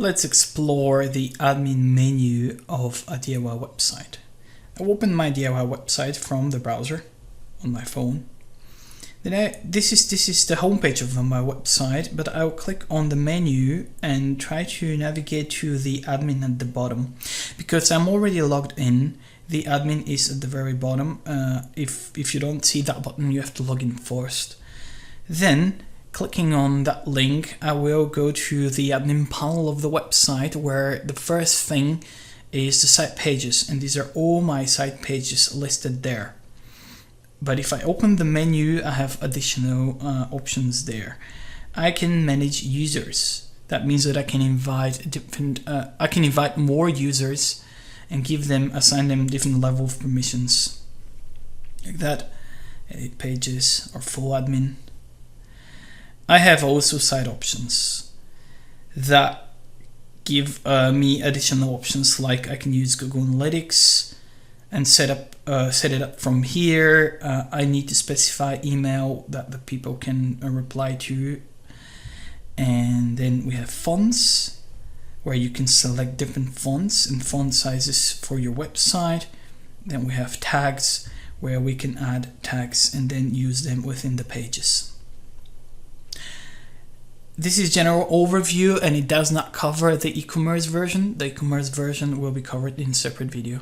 Let's explore the admin menu of a DIY website. I'll open my DIY website from the browser on my phone. Then this is the homepage of my website, but I'll click on the menu and try to navigate to the admin at the bottom. Because I'm already logged in, the admin is at the very bottom. If you don't see that button, you have to log in first. Then, clicking on that link, I will go to the admin panel of the website, where the first thing is the site pages, and these are all my site pages listed there. But if I open the menu, I have additional options there. I can manage users. That means that I can invite more users and assign them different level of permissions, like that. Edit pages or full admin. I have also site options that give me additional options, like I can use Google Analytics and set it up from here. I need to specify email that the people can reply to. And then we have fonts, where you can select different fonts and font sizes for your website. Then we have tags, where we can add tags and then use them within the pages. This is general overview, and it does not cover the e-commerce version. The e-commerce version will be covered in a separate video.